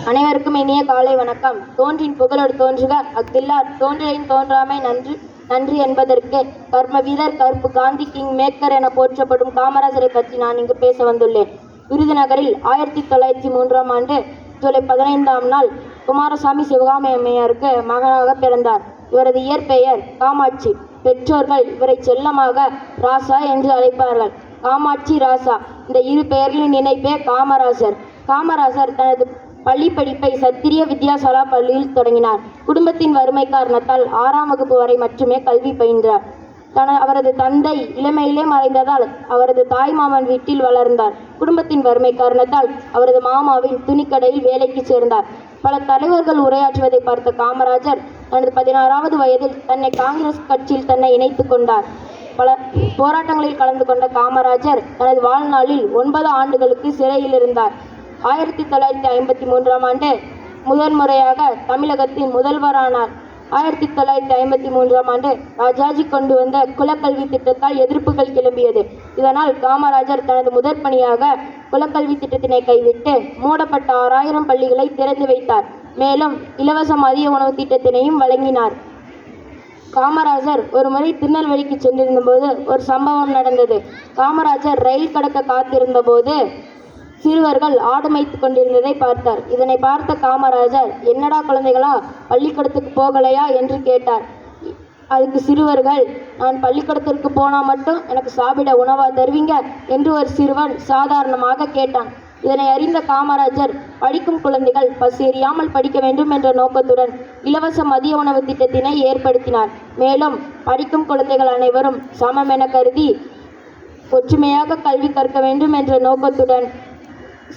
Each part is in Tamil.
அனைவருக்கும் இனிய காலை வணக்கம். தோன்றின் புகழோடு தோன்றுக அஃதில்லார் தோன்றலின் தோன்றாமை நன்றி என்பதற்கு கர்ம வீரர் கருப்பு காந்தி கிங் மேக்கர் என போற்றப்படும் காமராஜரை பற்றி நான் இங்கு பேச வந்துள்ளேன். விருதுநகரில் 1903 ஜூலை 15 குமாரசாமி சிவகாமி அம்மையாருக்கு மகனாக பிறந்தார். இவரது இயற்பெயர் காமாட்சி. பெற்றோர்கள் இவரை செல்லமாக ராசா என்று அழைப்பார்கள். காமாட்சி, ராசா இந்த இரு பெயர்களின் இணைப்பே காமராஜர். காமராஜர் தனது பள்ளி படிப்பை சத்திரிய வித்யாசாலா பள்ளியில் தொடங்கினார். குடும்பத்தின் வறுமை காரணத்தால் 6ஆம் வகுப்பு வரை மட்டுமே கல்வி பயின்றார். அவரது தந்தை இளமையிலே மறைந்ததால் அவரது தாய் மாமன் வீட்டில் வளர்ந்தார். குடும்பத்தின் வறுமை காரணத்தால் அவரது மாமாவின் துணிக்கடையில் வேலைக்கு சேர்ந்தார். பல தலைவர்கள் உரையாற்றுவதை பார்த்த காமராஜர் தனது 16வது வயதில் தன்னை காங்கிரஸ் கட்சியில் இணைத்துக் கொண்டார். பல போராட்டங்களில் கலந்து கொண்ட காமராஜர் தனது வாழ்நாளில் 9 ஆண்டுகளுக்கு சிறையில் இருந்தார். 1953 முதன்முறையாக தமிழகத்தின் முதல்வரானார். 1953 ராஜாஜி கொண்டு வந்த குலக்கல்வி திட்டத்தால் எதிர்ப்புகள் கிளம்பியது. இதனால் காமராஜர் தனது முதற் பணியாக குலக்கல்வி திட்டத்தினை கைவிட்டு மூடப்பட்ட 6000 பள்ளிகளை திறந்து வைத்தார். மேலும் இலவச மதிய உணவு திட்டத்தினையும் வழங்கினார். காமராஜர் ஒரு முறை திருநெல்வேலிக்கு சென்றிருந்த போது ஒரு சம்பவம் நடந்தது. காமராஜர் ரயில் கடக்க காத்திருந்த போது சிறுவர்கள் ஆடு மேய்த்து கொண்டிருந்ததை பார்த்தார். இதனை பார்த்த காமராஜர், என்னடா குழந்தைகளா, பள்ளிக்கூடத்துக்கு போகலையா என்று கேட்டார். அதுக்கு சிறுவர்கள், நான் பள்ளிக்கூடத்திற்கு போனால் மட்டும் எனக்கு சாப்பிட உணவா தருவீங்க என்று ஒரு சிறுவன் சாதாரணமாக கேட்டான். இதனை அறிந்த காமராஜர் படிக்கும் குழந்தைகள் பசியறியாமல் படிக்க வேண்டும் என்ற நோக்கத்துடன் இலவச மதிய உணவு திட்டத்தினை ஏற்படுத்தினார். மேலும் படிக்கும் குழந்தைகள் அனைவரும் சமம் என கருதி ஒற்றுமையாக கல்வி கற்க வேண்டும் என்ற நோக்கத்துடன்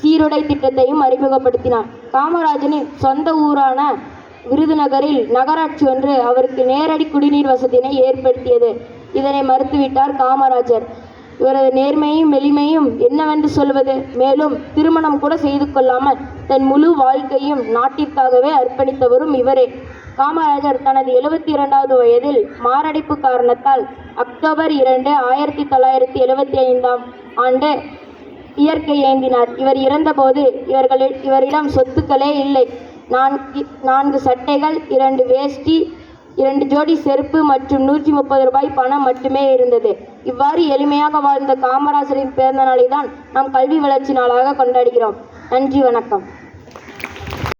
சீருடை திட்டத்தையும் அறிமுகப்படுத்தினார். காமராஜரின் சொந்த ஊரான விருதுநகரில் நகராட்சி ஒன்று அவருக்கு நேரடி குடிநீர் வசதியினை ஏற்படுத்தியது. இதனை மறுத்துவிட்டார் காமராஜர். இவரது நேர்மையும் எளிமையும் என்னவென்று சொல்வது. மேலும் திருமணம் கூட செய்து கொள்ளாமல் தன் முழு வாழ்க்கையும் நாட்டிற்காகவே அர்ப்பணித்தவரும் இவரே. காமராஜர் தனது 72வது வயதில் மாரடைப்பு காரணத்தால் அக்டோபர் 2, 1975 இயற்கை ஏந்தினார். இவர் இறந்தபோது இவரிடம் சொத்துக்களே இல்லை. 4 சட்டைகள், 2 வேஷ்டி, 2 ஜோடி செருப்பு மற்றும் 130 ரூபாய் பணம் மட்டுமே இருந்தது. இவ்வாறு எளிமையாக வாழ்ந்த காமராஜரின் பிறந்த நாளை தான் நாம் கல்வி வளர்ச்சி நாளாக கொண்டாடுகிறோம். நன்றி, வணக்கம்.